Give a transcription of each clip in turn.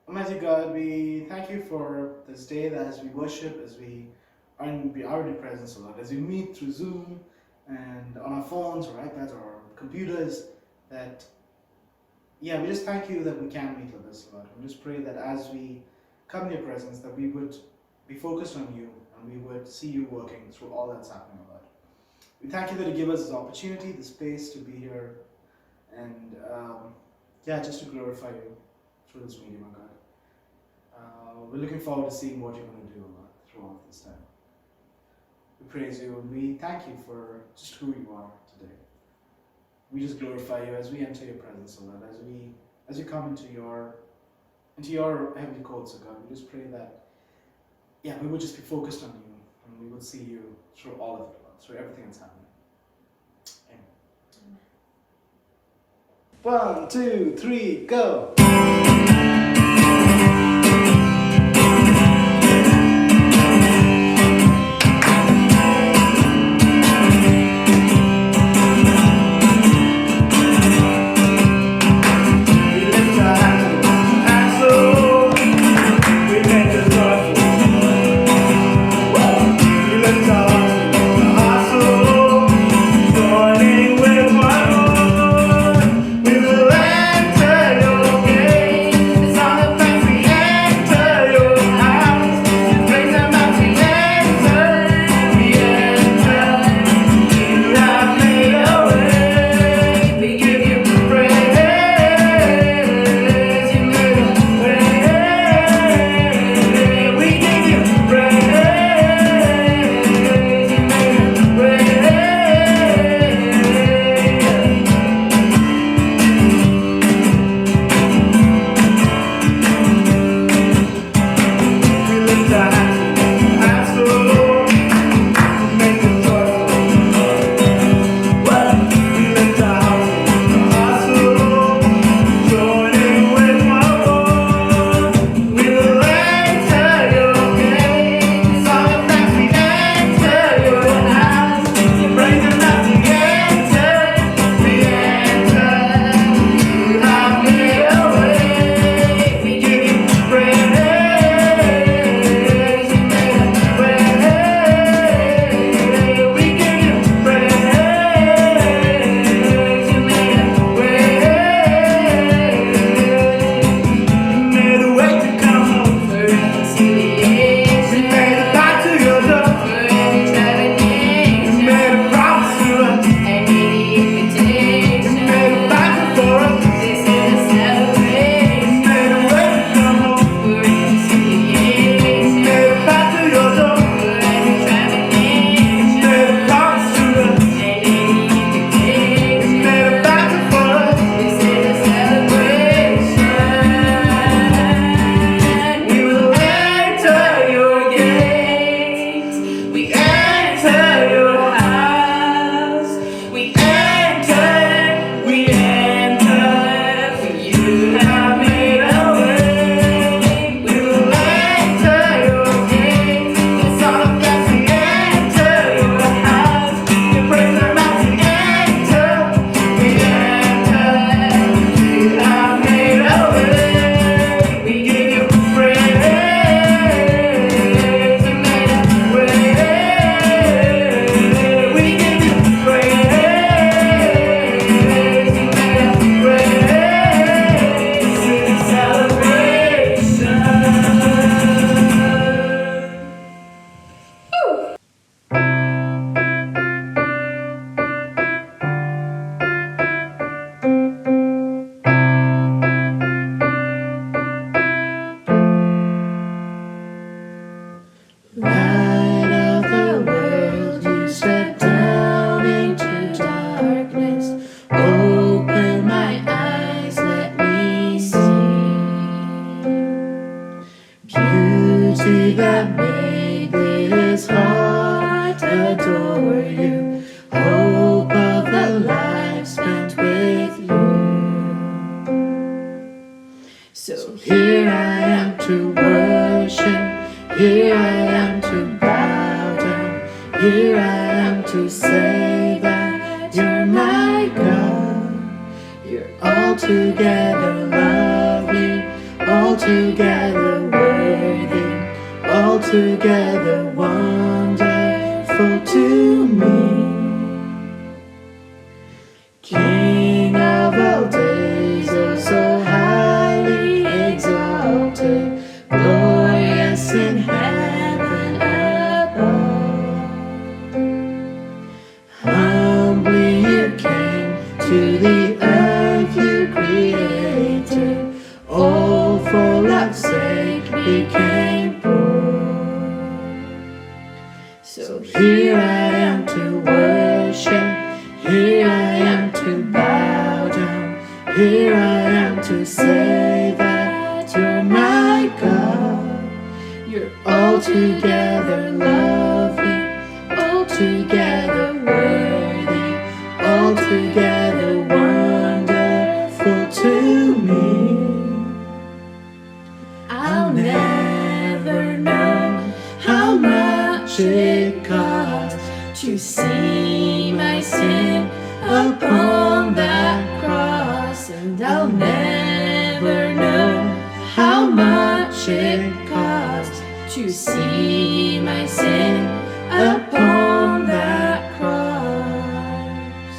Almighty God, we thank you for this day that as we worship, as we are in your presence, O Lord, as we meet through Zoom and on our phones or iPads or computers, that, yeah, we just thank you that we can meet with this, Lord. We just pray that as we come in your presence, that we would be focused on you and we would see you working through all that's happening, O Lord. We thank you that you give us this opportunity, this space to be here and, yeah, just to glorify you through this medium, O God. We're looking forward to seeing what you're going to do through all of this time. We praise you and we thank you for just who you are today. We just glorify you as we enter your presence, O Lord, as we come into your heavenly courts, O God. We just pray that, yeah, we would just be focused on you and we would see you through all of it, Lord, through everything that's happening. Amen. 1, 2, 3, go! You're altogether lovely, altogether altogether worthy, altogether wonderful to me. King of all days, oh so highly exalted, glorious in heaven above. Humbly you came to the earth you created, all for love's sake became poor. So here I am to worship, here I am to bow down, here I am to say that you're my God. You're altogether lovely, altogether worthy, altogether wonderful to me. I'll never know how much it cost to see my sin upon that cross, and I'll never know how much it cost to see my sin upon that cross.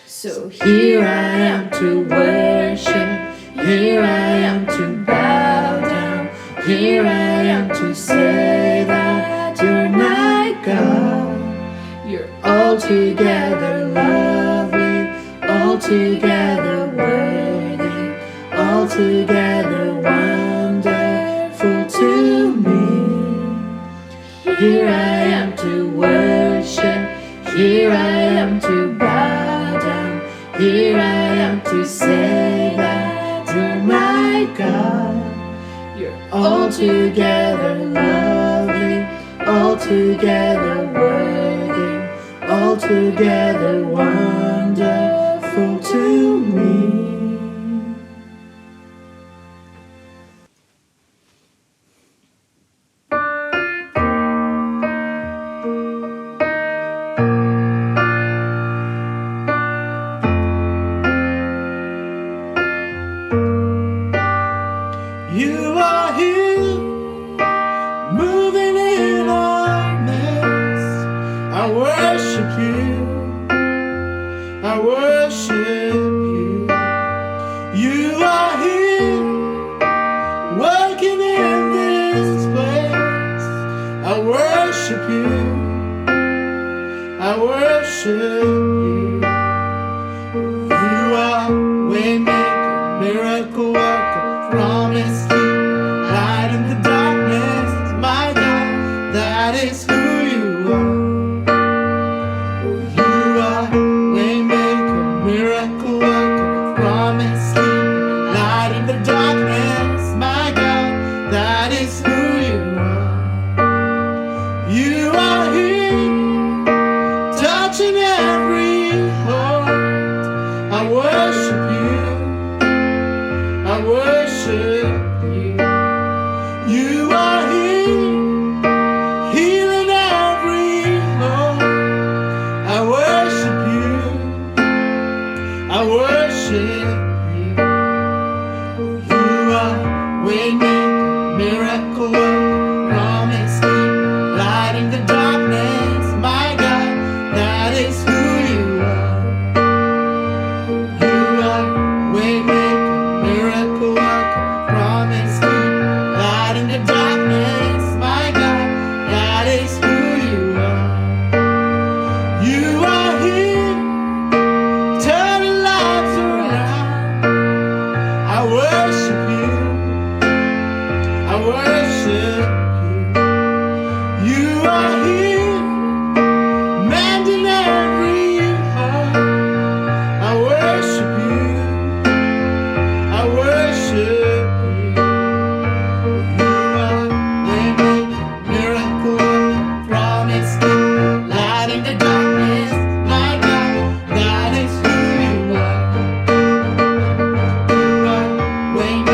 So here I am to worship, here I am to bow down, here I am to say that you're my God. You're altogether lovely, altogether worthy, altogether wonderful to me. Here I am to worship, here I am to bow down, here I am to say that you're my God. You're altogether lovely, altogether worthy, altogether wonderful to me. You are here, moving in our midst. I worship you, I worship you. You are here, working in this place. I worship you, I worship you. You are waymaker, miracle worker, promise keeper, light in the darkness. My God, that is who you are. You are waymaker, miracle worker, promise keeper, light in the darkness. My God, that is who you are. You are here, touching every heart. I worship you, I worship you. You are here, healing every heart. I worship you, I worship you. You are waymaker, miracle worker, promise keeper, light in the darkness. My God, that is who you are. You are waymaker, miracle worker, promise keeper, light in the darkness. My God, that is who you are. You are here, turning lives around. I worship you, I worship you. You are here, mending every heart. I worship you, I worship you. You are waymaker, miracle worker, promise keeper, light in the darkness. My God, that is who you are. You are waymaker.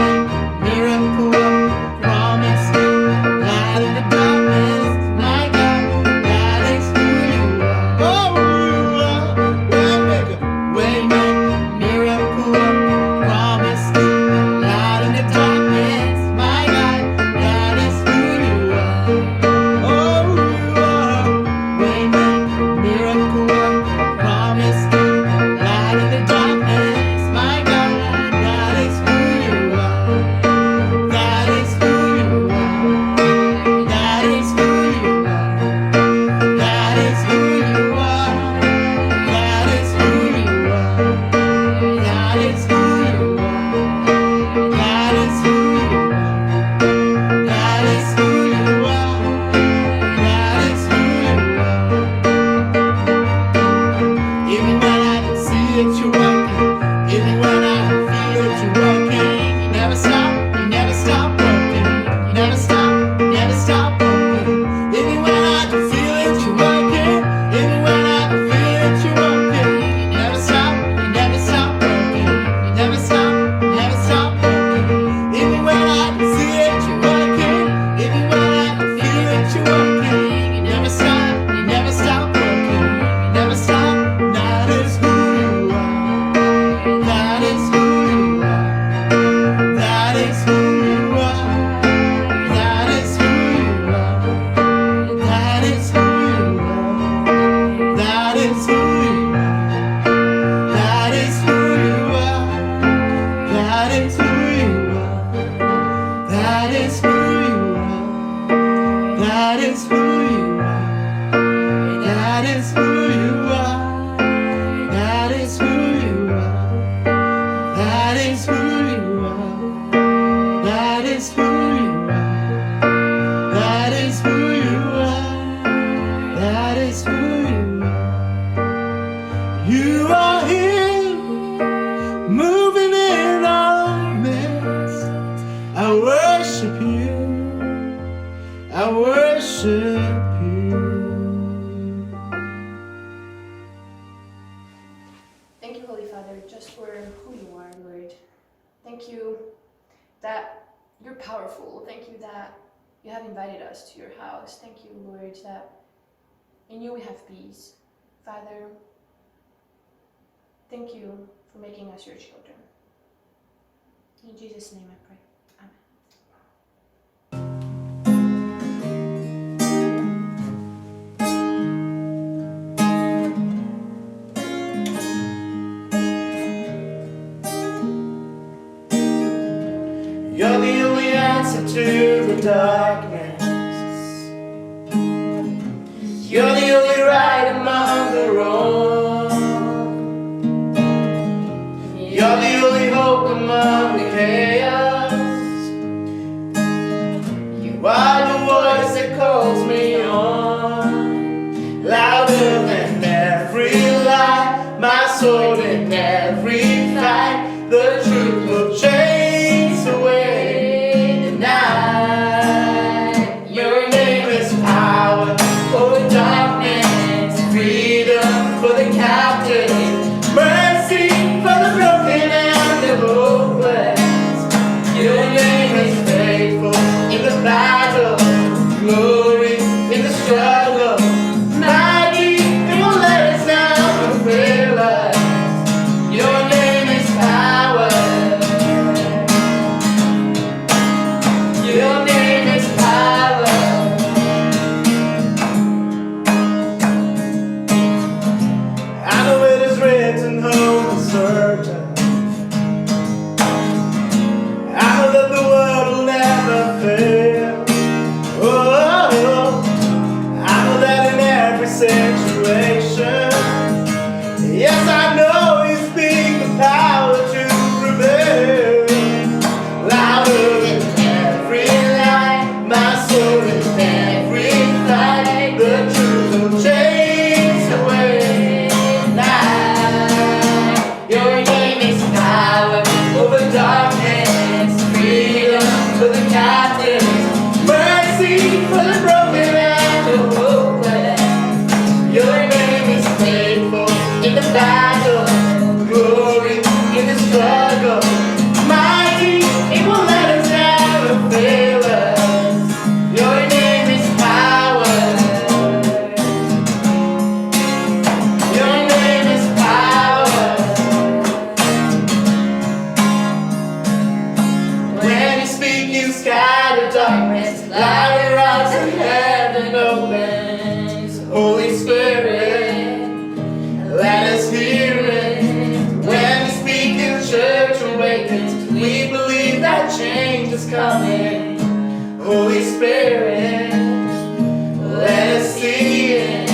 is who you are. That is who you are. That is who you are. You are here, moving in our midst. I worship you. I worship you. Thank you, Holy Father, just for who you are, Lord. Thank you that you're powerful. Thank you that you have invited us to your house. Thank you, Lord, that in you we have peace. Father, thank you for making us your children. In Jesus' name I pray. Amen. You're the only answer to the darkness. You're the only right among the wrong. You're the only hope among the chaos. You are the voice that calls me on. Louder than every lie, my sword in every fight. The truth will chase away the night. Your name is power over darkness, freedom for the captive, mercy for the broken and the hopeless. Your name is faithful in the battle, glory in the struggle, mighty, it won't let us down or fail us. Your name is power. Your name is power. I know it is written, hope is certain. I know that the world will never fail. Oh, I know that in every situation, yes, I know you speak the power to prevail. Louder than every lie, my soul in every fight. The truth will chase away the night. Your name is power over darkness, freedom for the captive, mercy for the broken and the hopeless. Your name is faithful in the battle, glory in the struggle, mighty, it won't let us down or fail us. Your name is power. Your name is power. When you speak, you scatter darkness, light arise and heaven opens. Holy Spirit, let us hear it. When we speak, the church awakens. We believe that change is coming. Holy Spirit, let us see it.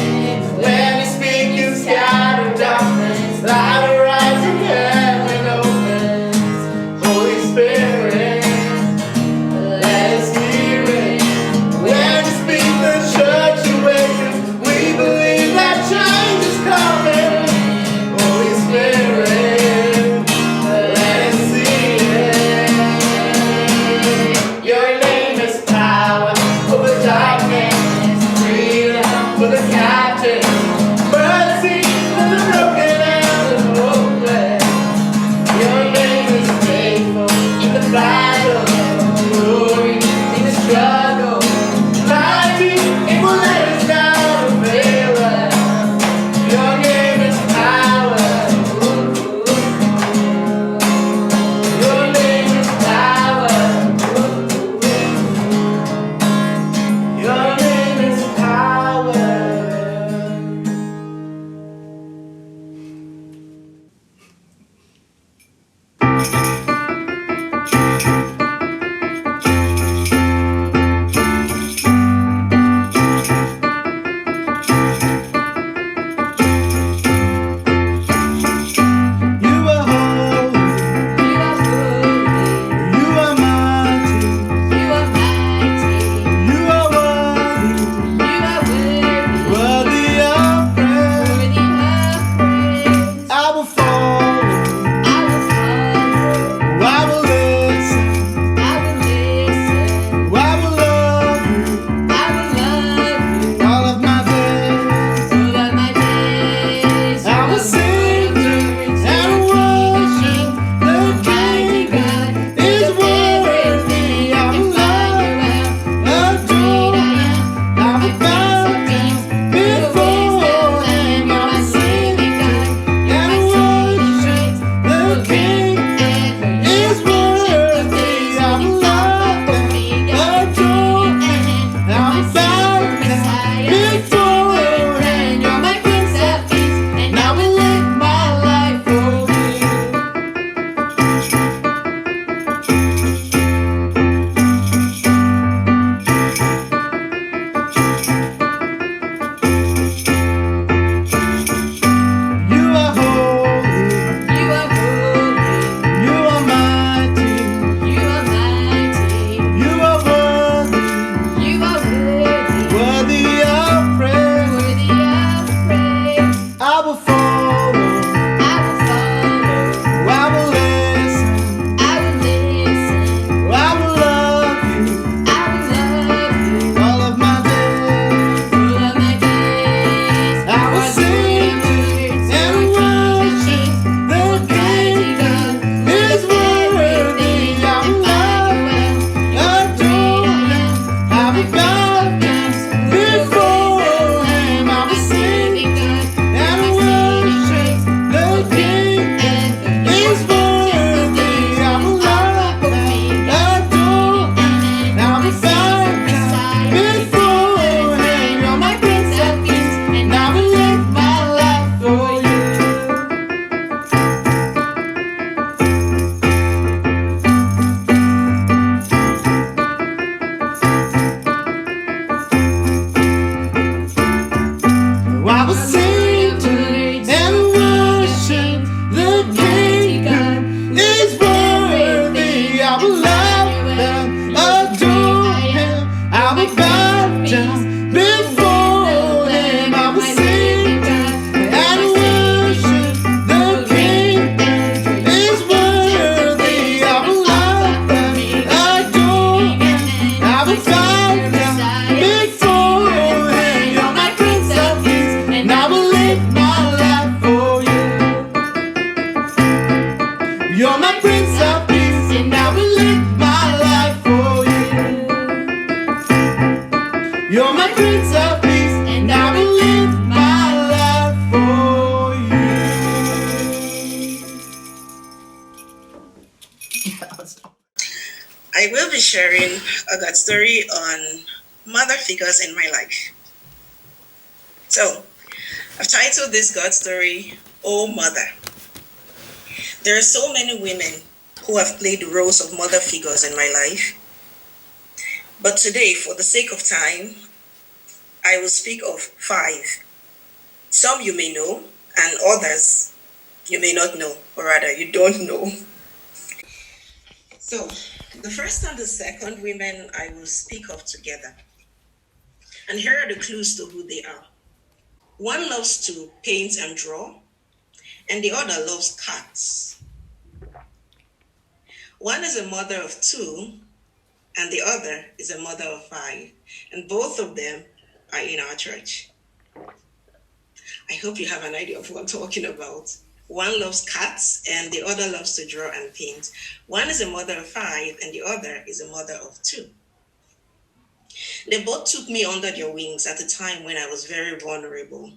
When we speak, you scatter darkness, light arise and heaven opens. Holy Spirit, let us hear it. When we speak, the church awakens. We believe that change is coming. Holy Spirit, let us see it. Your name is power over darkness, freedom I will be sharing a God story on mother figures in my life. So, I've titled this God story, Oh Mother. There are so many women who have played the roles of mother figures in my life. But today, for the sake of time, I will speak of 5. Some you may know, and others you may not know, or rather, you don't know. So, the first and the second women I will speak of together. And here are the clues to who they are. One loves to paint and draw, and the other loves cats. One is a mother of 2, and the other is a mother of 5, and both of them are in our church. I hope you have an idea of what I'm talking about. One loves cats, and the other loves to draw and paint. One is a mother of 5, and the other is a mother of 2. They both took me under their wings at a time when I was very vulnerable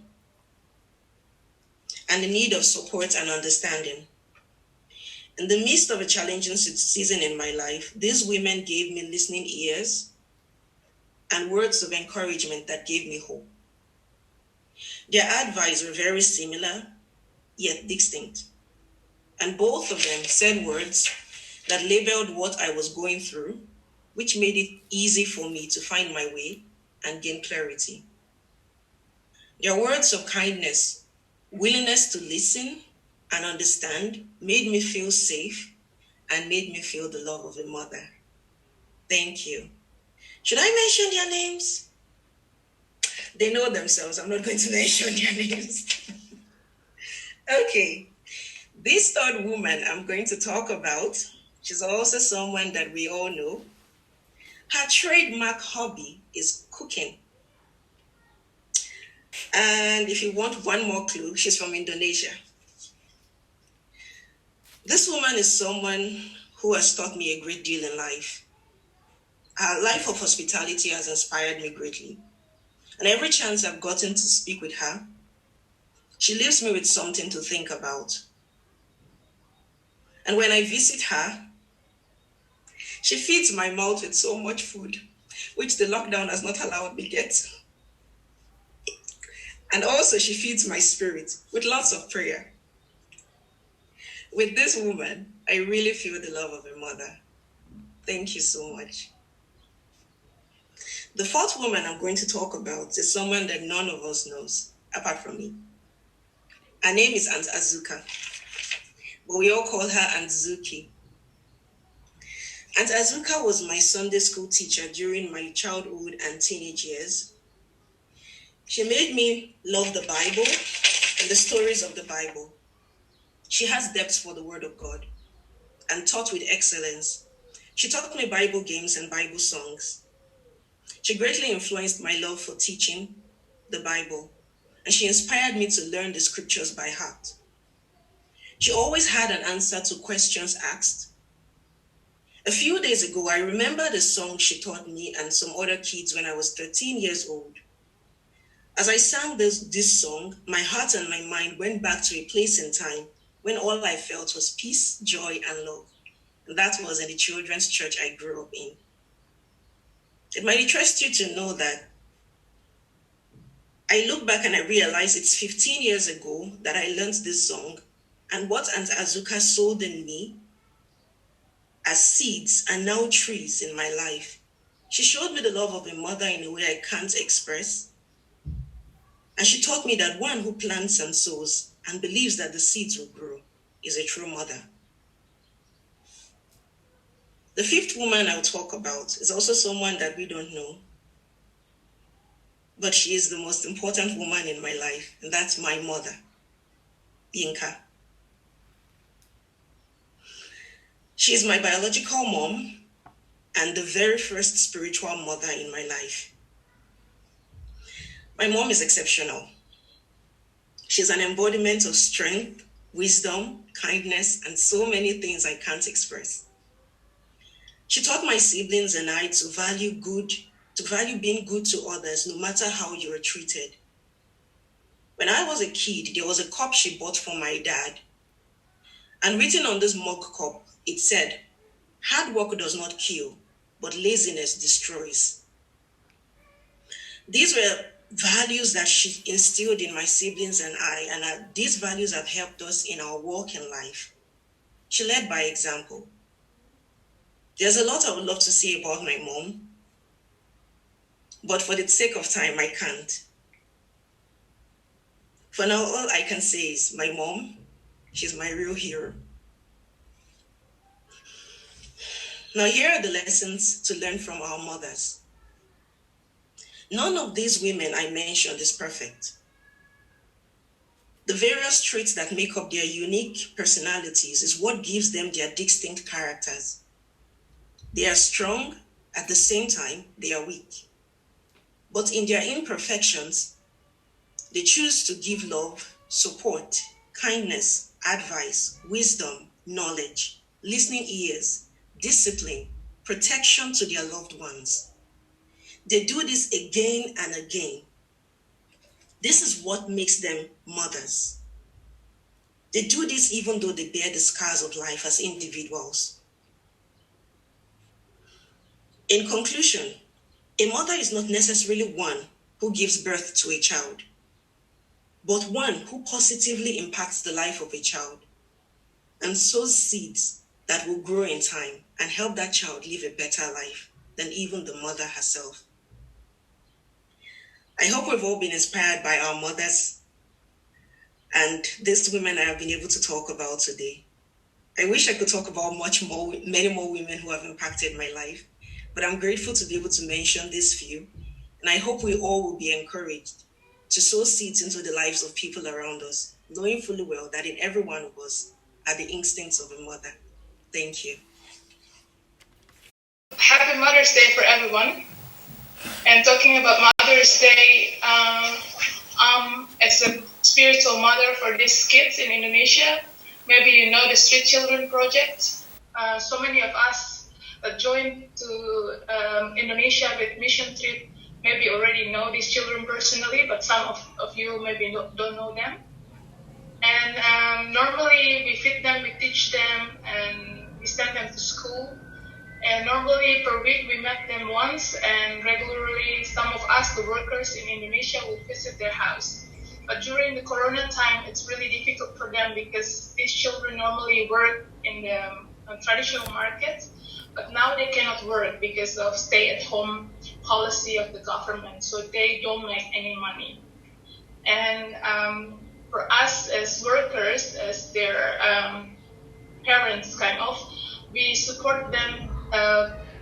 and in need of support and understanding. In the midst of a challenging season in my life, these women gave me listening ears and words of encouragement that gave me hope. Their advice were very similar, yet distinct. And both of them said words that labeled what I was going through, which made it easy for me to find my way and gain clarity. Their words of kindness, willingness to listen and understand made me feel safe and made me feel the love of a mother. Thank you. Should I mention their names? They know themselves. I'm not going to mention their names. Okay. This third woman I'm going to talk about, she's also someone that we all know. Her trademark hobby is cooking. And if you want one more clue, she's from Indonesia. This woman is someone who has taught me a great deal in life. Her life of hospitality has inspired me greatly. And every chance I've gotten to speak with her, she leaves me with something to think about. And when I visit her, she feeds my mouth with so much food, which the lockdown has not allowed me get. And also she feeds my spirit with lots of prayer. With this woman, I really feel the love of a mother. Thank you so much. The fourth woman I'm going to talk about is someone that none of us knows, apart from me. Her name is Aunt Azuka, but we all call her Aunt Zuki. Aunt Azuka was my Sunday school teacher during my childhood and teenage years. She made me love the Bible and the stories of the Bible. She has depth for the Word of God and taught with excellence. She taught me Bible games and Bible songs. She greatly influenced my love for teaching the Bible, and she inspired me to learn the scriptures by heart. She always had an answer to questions asked. A few days ago, I remember the song she taught me and some other kids when I was 13 years old. As I sang this song, my heart and my mind went back to a place in time when all I felt was peace, joy, and love. And that was in the children's church I grew up in. It might interest you to know that I look back and I realize it's 15 years ago that I learned this song, and what Aunt Azuka sowed in me as seeds are now trees in my life. She showed me the love of a mother in a way I can't express. And she taught me that one who plants and sows and believes that the seeds will grow is a true mother. The fifth woman I'll talk about is also someone that we don't know, but she is the most important woman in my life, and that's my mother, Yinka. She is my biological mom and the very first spiritual mother in my life. My mom is exceptional. She's an embodiment of strength, wisdom, kindness, and so many things I can't express. She taught my siblings and I to value being good to others no matter how you are treated. When I was a kid, there was a cup she bought for my dad. And written on this mug cup, it said, Hard work does not kill, but laziness destroys. These were values that she instilled in my siblings and I, and these values have helped us in our walk in life. She led by example. There's a lot I would love to say about my mom, but for the sake of time, I can't. For now, all I can say is my mom, she's my real hero. Now, here are the lessons to learn from our mothers. None of these women I mentioned is perfect. The various traits that make up their unique personalities is what gives them their distinct characters. They are strong, at the same time, they are weak. But in their imperfections, they choose to give love, support, kindness, advice, wisdom, knowledge, listening ears, discipline, protection to their loved ones. They do this again and again. This is what makes them mothers. They do this even though they bear the scars of life as individuals. In conclusion, a mother is not necessarily one who gives birth to a child, but one who positively impacts the life of a child and sows seeds that will grow in time and help that child live a better life than even the mother herself. I hope we've all been inspired by our mothers and these women I have been able to talk about today. I wish I could talk about many more women who have impacted my life, but I'm grateful to be able to mention these few, and I hope we all will be encouraged to sow seeds into the lives of people around us, knowing fully well that in every one of us are the instincts of a mother. Thank you. Happy Mother's Day for everyone. And talking about Mother's Day, as a spiritual mother for these kids in Indonesia, maybe you know the Street Children Project. So many of us that joined to Indonesia with mission trip maybe already know these children personally, but some of you maybe don't know them. And normally we feed them, we teach them, and we send them to school. And normally per week we met them once, and regularly some of us, the workers in Indonesia, will visit their house. But during the Corona time, it's really difficult for them because these children normally work in the traditional market, but now they cannot work because of stay-at-home policy of the government, so they don't make any money. And for us as workers, as their parents kind of, we support them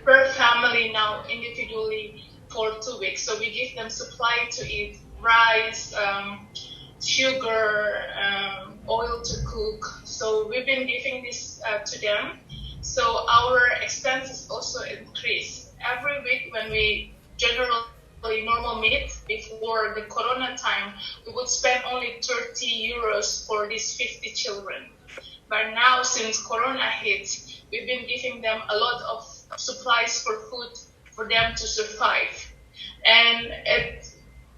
per family now individually for 2 weeks. So we give them supply to eat, rice, sugar, oil to cook. So we've been giving this to them. So our expenses also increase. Every week when we generally normal meet before the Corona time, we would spend only 30 euros for these 50 children. But now since Corona hit, we've been giving them a lot of supplies for food for them to survive. And it's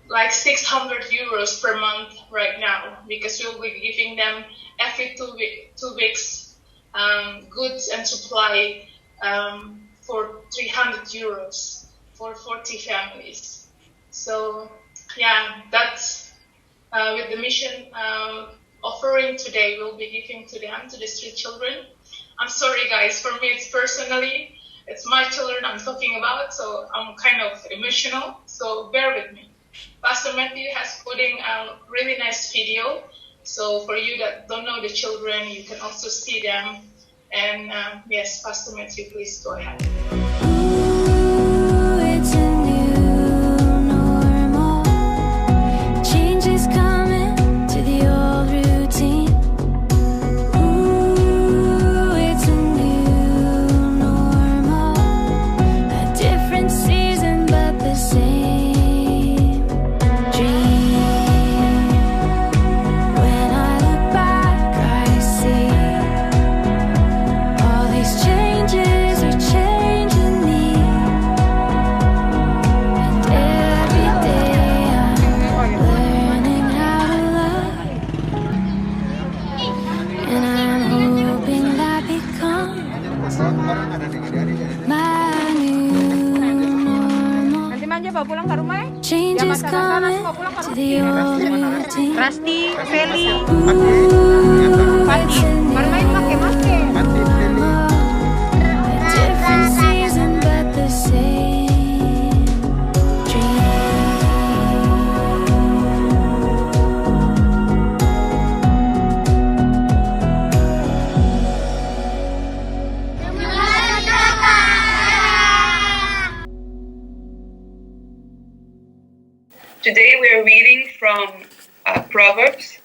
like 600 euros per month right now, because we'll be giving them every 2 weeks goods and supply for 300 euros for 40 families. So yeah, that's with the mission offering today, we'll be giving to them, to the street children. I'm sorry guys, for me it's my children I'm talking about, so I'm kind of emotional, so bear with me. Pastor Matthew has put in a really nice video, so for you that don't know the children, you can also see them. And yes, Pastor Matthew, please go ahead. It's a new normal. Change is coming to the old routine. It's a new normal. A different season, but the same dream. When I look back, I see all these changes are changes. Changes coming to the old routine. Rusty, Feli, Ooh, Pati. it's a new Bermain make-make. normal. A different season, but the same dream. Today we are reading from Proverbs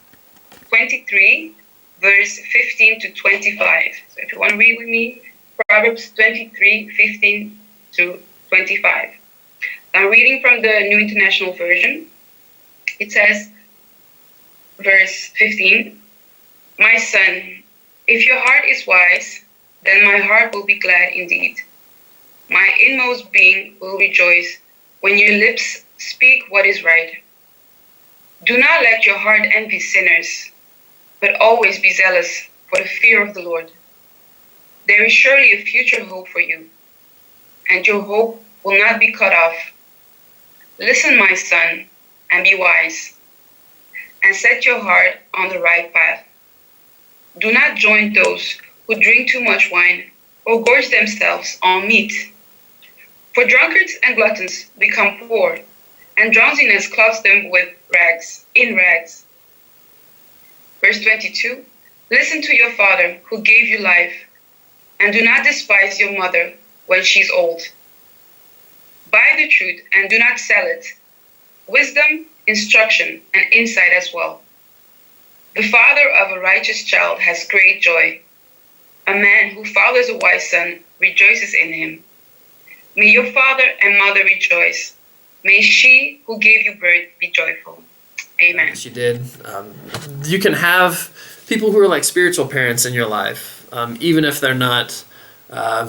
23, verse 15 to 25. So if you want to read with me, Proverbs 23, 15 to 25. I'm reading from the New International Version. It says, verse 15, "My son, if your heart is wise, then my heart will be glad indeed. My inmost being will rejoice when your lips speak what is right. Do not let your heart envy sinners, but always be zealous for the fear of the Lord. There is surely a future hope for you, and your hope will not be cut off. Listen, my son, and be wise, and set your heart on the right path. Do not join those who drink too much wine or gorge themselves on meat. For drunkards and gluttons become poor, and drowsiness clogs them with rags. Verse 22, listen to your father who gave you life, and do not despise your mother when she's old. Buy the truth and do not sell it. Wisdom, instruction, and insight as well. The father of a righteous child has great joy. A man who fathers a wise son rejoices in him. May your father and mother rejoice. May she who gave you birth be joyful. Amen." She did. You can have people who are like spiritual parents in your life, even if they're not a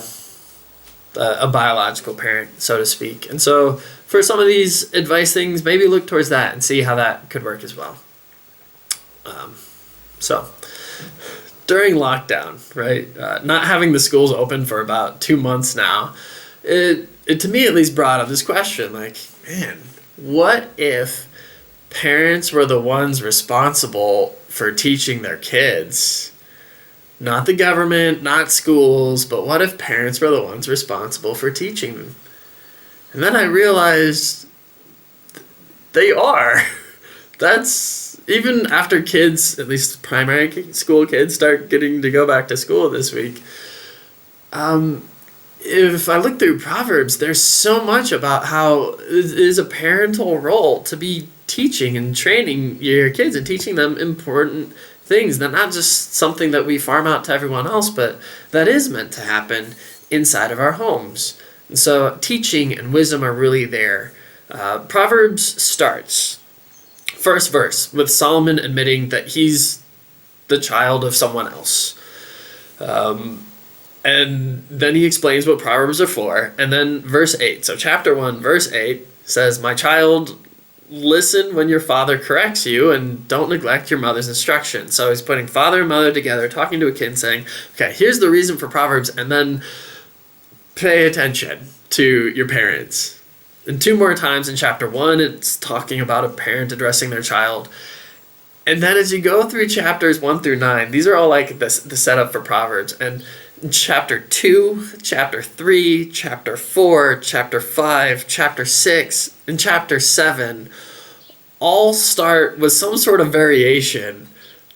biological parent, so to speak. And so for some of these advice things, maybe look towards that and see how that could work as well. So during lockdown, right, not having the schools open for about 2 months now, it to me at least brought up this question, like, man, what if parents were the ones responsible for teaching their kids? Not the government, not schools, but what if parents were the ones responsible for teaching them? And then I realized they are. That's even after kids, at least primary school kids, start getting to go back to school this week. If I look through Proverbs, there's so much about how it is a parental role to be teaching and training your kids and teaching them important things, that not just something that we farm out to everyone else, but that is meant to happen inside of our homes. And so teaching and wisdom are really there. Proverbs starts, first verse, with Solomon admitting that he's the child of someone else. And then he explains what Proverbs are for. And then verse 8. So chapter 1, verse 8 says, "My child, listen when your father corrects you and don't neglect your mother's instruction." So he's putting father and mother together, talking to a kid saying, okay, here's the reason for Proverbs, and then pay attention to your parents. And 2 more times in chapter 1, it's talking about a parent addressing their child. And then as you go through chapters 1 through 9, these are all like the setup for Proverbs. And chapter 2, chapter 3, chapter 4, chapter 5, chapter 6, and chapter 7 all start with some sort of variation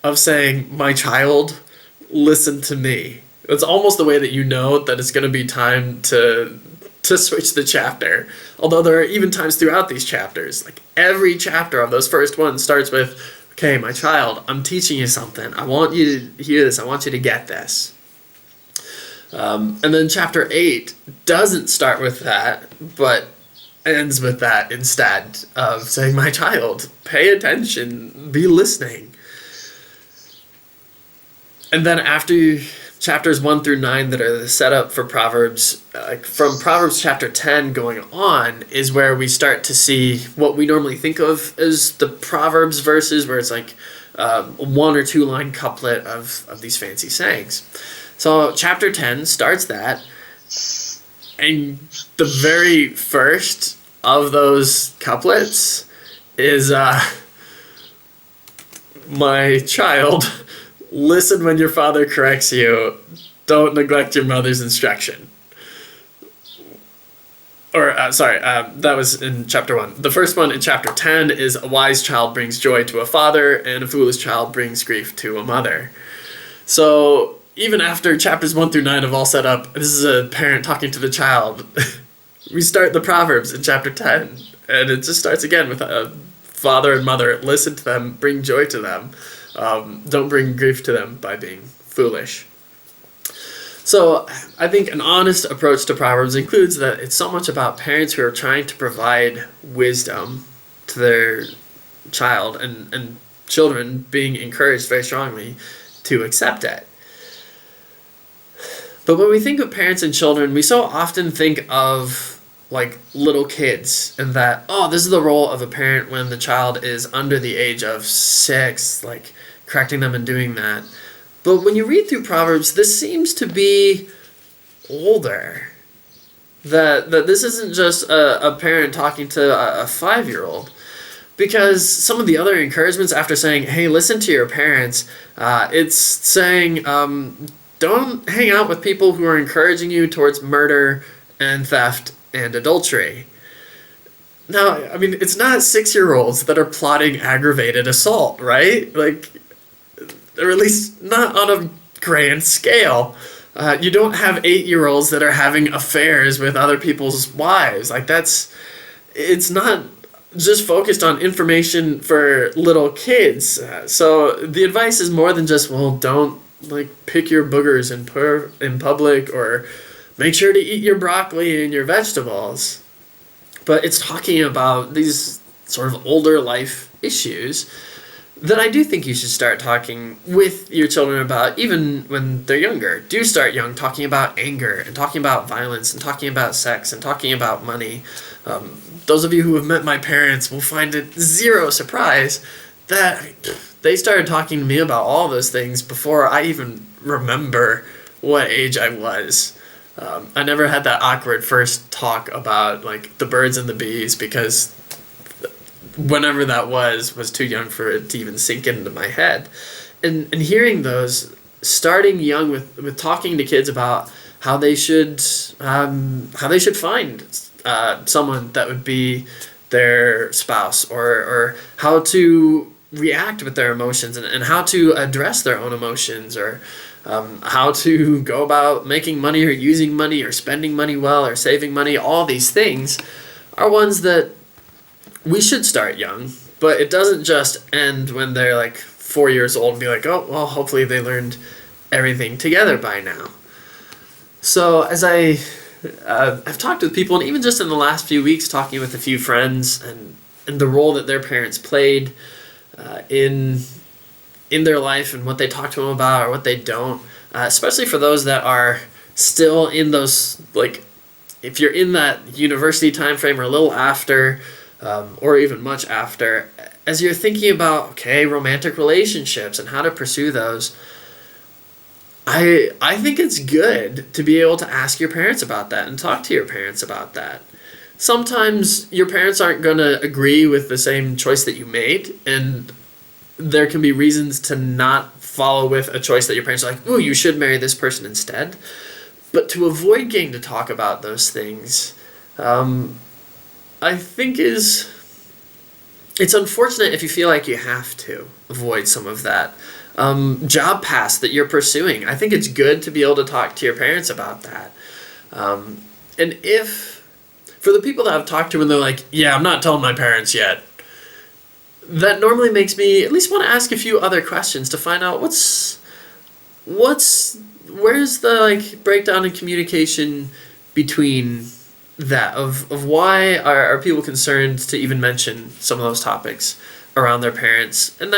of saying, my child, listen to me. It's almost the way that you know that it's going to be time to switch the chapter. Although there are even times throughout these chapters, like every chapter of those first ones starts with, okay, my child, I'm teaching you something. I want you to hear this. I want you to get this. And then chapter 8 doesn't start with that, but ends with that instead of saying, my child, pay attention, be listening. And then after chapters 1 through 9 that are the setup for Proverbs, from Proverbs chapter 10 going on is where we start to see what we normally think of as the Proverbs verses, where it's like 1 or 2 line couplet of these fancy sayings. So chapter 10 starts that, and the very first of those couplets is my child, listen when your father corrects you, don't neglect your mother's instruction. Or, that was in chapter 1. The first one in chapter 10 is a wise child brings joy to a father, and a foolish child brings grief to a mother. So, even after chapters 1 through 9 have all set up, this is a parent talking to the child. We start the Proverbs in chapter 10, and it just starts again with a father and mother. Listen to them, bring joy to them. Don't bring grief to them by being foolish. So I think an honest approach to Proverbs includes that it's so much about parents who are trying to provide wisdom to their child, and children being encouraged very strongly to accept it. But when we think of parents and children, we so often think of like little kids, and that, oh, this is the role of a parent when the child is under the age of 6, like correcting them and doing that. But when you read through Proverbs, this seems to be older. That this isn't just a parent talking to a 5-year-old. Because some of the other encouragements after saying, hey, listen to your parents, it's saying, don't hang out with people who are encouraging you towards murder and theft and adultery. Now, I mean, it's not 6-year-olds that are plotting aggravated assault, right? Like, or at least not on a grand scale. You don't have 8-year-olds that are having affairs with other people's wives. Like, it's not just focused on information for little kids. So the advice is more than just, well, don't like pick your boogers in public, or make sure to eat your broccoli and your vegetables. But it's talking about these sort of older life issues that I do think you should start talking with your children about, even when they're younger. Do start young, talking about anger, and talking about violence, and talking about sex, and talking about money. Those of you who have met my parents will find it zero surprise that they started talking to me about all those things before I even remember what age I was. I never had that awkward first talk about like the birds and the bees, because whenever that was too young for it to even sink into my head. And hearing those, starting young with talking to kids about how they should find someone that would be their spouse, or how to react with their emotions, and how to address their own emotions, or how to go about making money, or using money, or spending money well, or saving money. All these things are ones that we should start young, but it doesn't just end when they're like 4 years old and be like, oh, well, hopefully they learned everything together by now. So as I've talked with people, and even just in the last few weeks talking with a few friends, and the role that their parents played in their life, and what they talk to them about or what they don't, especially for those that are still in those, like, if you're in that university time frame or a little after, or even much after, as you're thinking about, okay, romantic relationships and how to pursue those, I think it's good to be able to ask your parents about that and talk to your parents about that. Sometimes your parents aren't going to agree with the same choice that you made, and there can be reasons to not follow with a choice that your parents are like, ooh, you should marry this person instead. But to avoid getting to talk about those things, I think it's unfortunate if you feel like you have to avoid some of that. Job paths that you're pursuing, I think it's good to be able to talk to your parents about that. And if, for the people that I've talked to and they're like, yeah, I'm not telling my parents yet, that normally makes me at least want to ask a few other questions to find out where's the like breakdown in communication between that, of why are people concerned to even mention some of those topics around their parents. And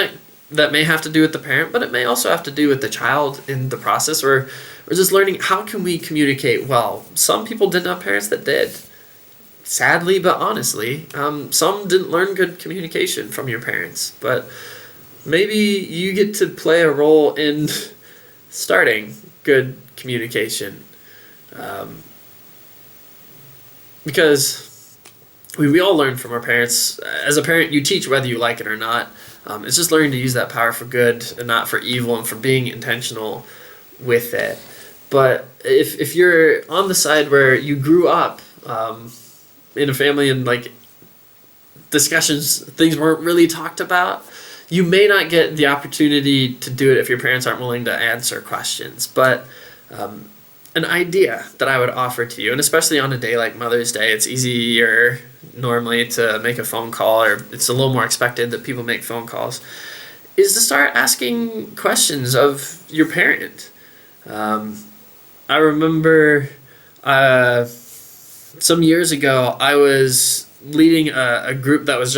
that may have to do with the parent, but it may also have to do with the child in the process, or just learning how can we communicate well. Some people didn't have parents that did, sadly but honestly. Some didn't learn good communication from your parents, but maybe you get to play a role in starting good communication. Because we all learn from our parents. As a parent, you teach whether you like it or not. It's just learning to use that power for good and not for evil, and for being intentional with it. But if you're on the side where you grew up in a family and like discussions, things weren't really talked about, you may not get the opportunity to do it if your parents aren't willing to answer questions. But an idea that I would offer to you, and especially on a day like Mother's Day, it's easier normally to make a phone call, or it's a little more expected that people make phone calls, is to start asking questions of your parent. I remember some years ago, I was leading a group that was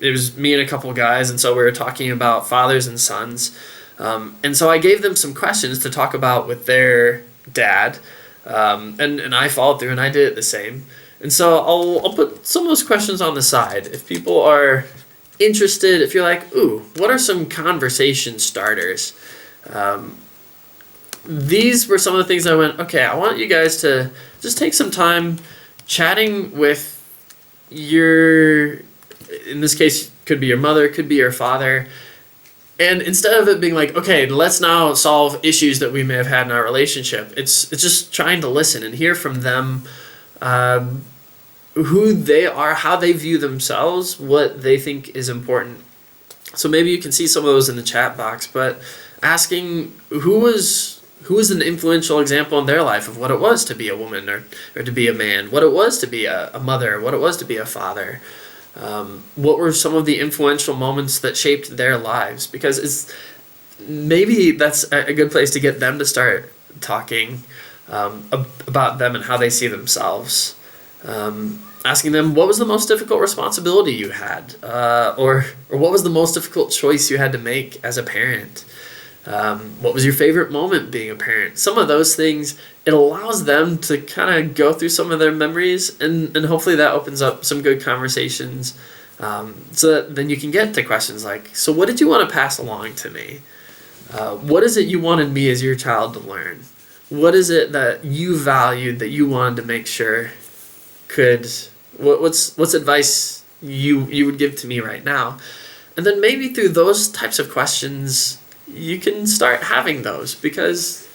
it was me and a couple of guys, and so we were talking about fathers and sons. And so I gave them some questions to talk about with their dad, and I followed through and I did it the same. And so I'll put some of those questions on the side. If people are interested, if you're like, ooh, what are some conversation starters? These were some of the things I went, okay, I want you guys to just take some time chatting with in this case, could be your mother, could be your father. And instead of it being like, okay, let's now solve issues that we may have had in our relationship, it's just trying to listen and hear from them, who they are, how they view themselves, what they think is important. So maybe you can see some of those in the chat box, but asking who was an influential example in their life of what it was to be a woman or to be a man, what it was to be a mother, what it was to be a father. What were some of the influential moments that shaped their lives? Because maybe that's a good place to get them to start talking about them and how they see themselves. Asking them, what was the most difficult responsibility you had? Or what was the most difficult choice you had to make as a parent? What was your favorite moment being a parent? Some of those things, it allows them to kind of go through some of their memories, and hopefully that opens up some good conversations, so that then you can get to questions like, so what did you want to pass along to me? What is it you wanted me as your child to learn? What is it that you valued that you wanted to make sure what's advice you would give to me right now? And then maybe through those types of questions, you can start having those, because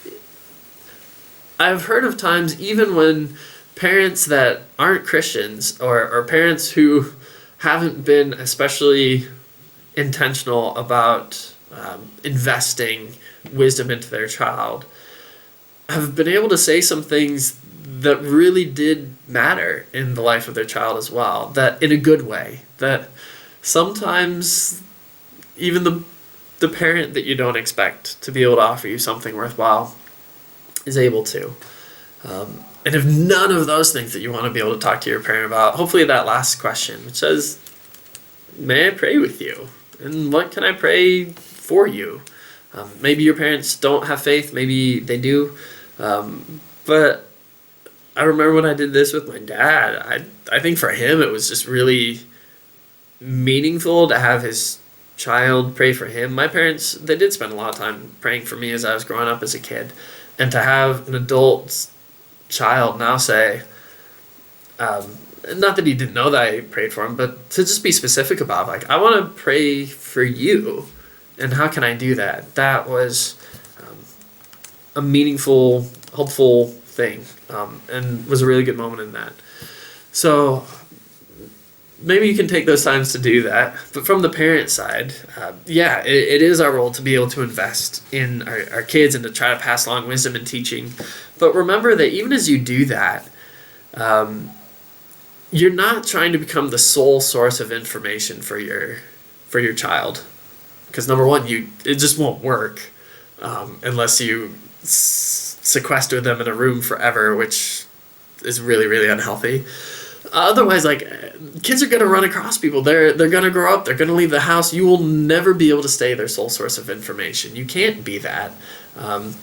I've heard of times even when parents that aren't Christians or parents who haven't been especially intentional about investing wisdom into their child have been able to say some things that really did matter in the life of their child as well, that in a good way, that sometimes even the parent that you don't expect to be able to offer you something worthwhile is able to. And if none of those things that you want to be able to talk to your parent about, hopefully that last question, which says, may I pray with you? And what can I pray for you? Maybe your parents don't have faith, maybe they do. But I remember when I did this with my dad, I think for him it was just really meaningful to have his child pray for him. My parents, they did spend a lot of time praying for me as I was growing up as a kid. And to have an adult child now say, not that he didn't know that I prayed for him, but to just be specific about, like, I want to pray for you, and how can I do that? That was a meaningful, helpful thing, and was a really good moment in that. So maybe you can take those times to do that. But from the parent side, it is our role to be able to invest in our kids and to try to pass along wisdom and teaching. But remember that even as you do that, you're not trying to become the sole source of information for your child. Because number one, it just won't work unless you sequester them in a room forever, which is really, really unhealthy. Otherwise, like, kids are going to run across people. They're going to grow up. They're going to leave the house. You will never be able to stay their sole source of information. You can't be that. And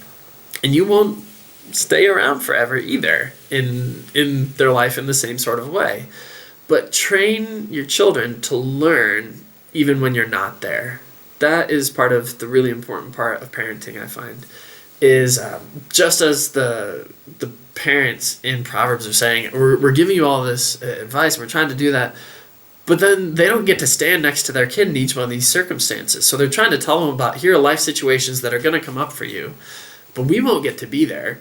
you won't stay around forever either in their life in the same sort of way. But train your children to learn even when you're not there. That is part of the really important part of parenting, I find, is just as the parents in Proverbs are saying, we're giving you all this advice, we're trying to do that, but then they don't get to stand next to their kid in each one of these circumstances. So they're trying to tell them about, here are life situations that are going to come up for you, but we won't get to be there.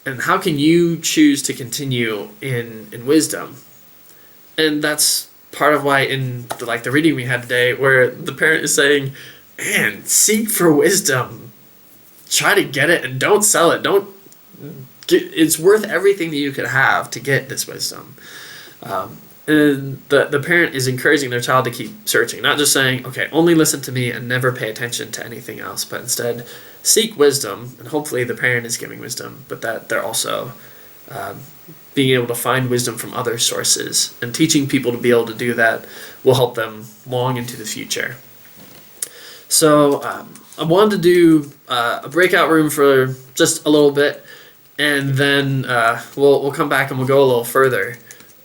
And how can you choose to continue in wisdom? And that's part of why in the reading we had today, where the parent is saying, man, seek for wisdom. Try to get it and don't sell it. It's worth everything that you could have to get this wisdom. And the parent is encouraging their child to keep searching, not just saying, okay, only listen to me and never pay attention to anything else, but instead seek wisdom. And hopefully the parent is giving wisdom, but that they're also being able to find wisdom from other sources, and teaching people to be able to do that will help them long into the future. So I wanted to do a breakout room for just a little bit, and then we'll come back and we'll go a little further.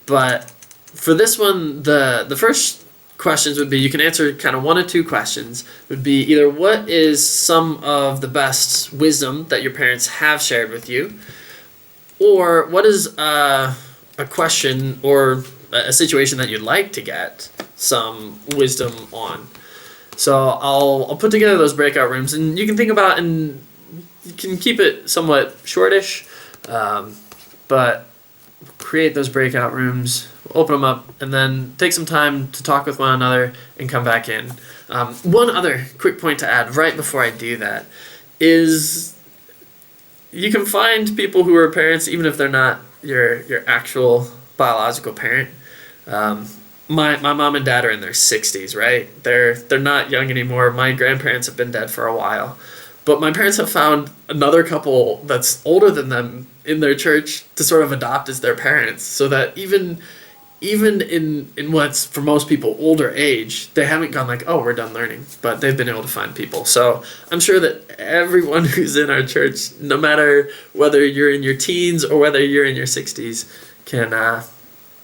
But for this one, the first questions would be, you can answer kind of one or two questions, would be either what is some of the best wisdom that your parents have shared with you, or what is a question or a situation that you'd like to get some wisdom on. So I'll put together those breakout rooms, and you can think about, and you can keep it somewhat shortish, but create those breakout rooms, open them up, and then take some time to talk with one another and come back in. One other quick point to add right before I do that is, you can find people who are parents even if they're not your actual biological parent. My mom and dad are in their 60s, right? They're not young anymore. My grandparents have been dead for a while. But my parents have found another couple that's older than them in their church to sort of adopt as their parents, so that even in what's for most people older age, they haven't gone like, oh, we're done learning, but they've been able to find people. So I'm sure that everyone who's in our church, no matter whether you're in your teens or whether you're in your 60s, can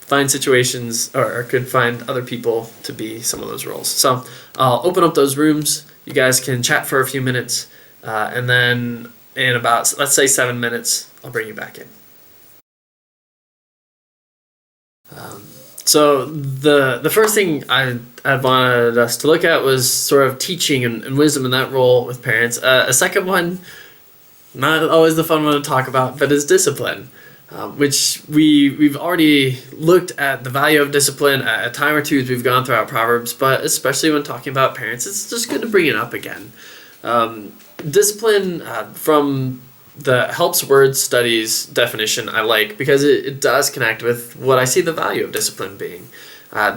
find situations or could find other people to be some of those roles. So I'll open up those rooms. You guys can chat for a few minutes, and then in about, let's say, 7 minutes, I'll bring you back in. So the first thing I wanted us to look at was sort of teaching and wisdom in that role with parents. A second one, not always the fun one to talk about, but is discipline, which we've already looked at the value of discipline a time or two as we've gone throughout Proverbs, but especially when talking about parents, it's just good to bring it up again. Discipline, from the Helps Word Studies definition, I like, because it does connect with what I see the value of discipline being.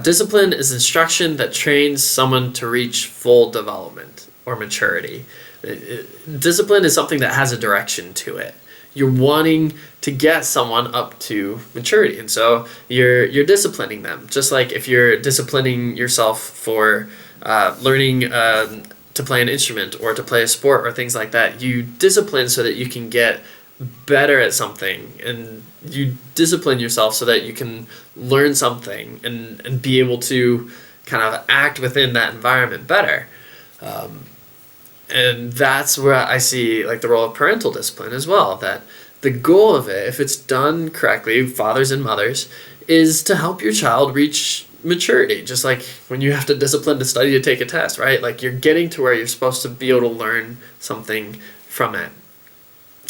Discipline is instruction that trains someone to reach full development or maturity. Discipline is something that has a direction to it. You're wanting to get someone up to maturity, and so you're disciplining them. Just like if you're disciplining yourself for learning to play an instrument or to play a sport or things like that, you discipline so that you can get better at something, and you discipline yourself so that you can learn something and be able to kind of act within that environment better. And that's where I see like the role of parental discipline as well, that the goal of it, if it's done correctly, fathers and mothers, is to help your child reach maturity. Just like when you have to discipline to study to take a test, right? Like you're getting to where you're supposed to be able to learn something from it.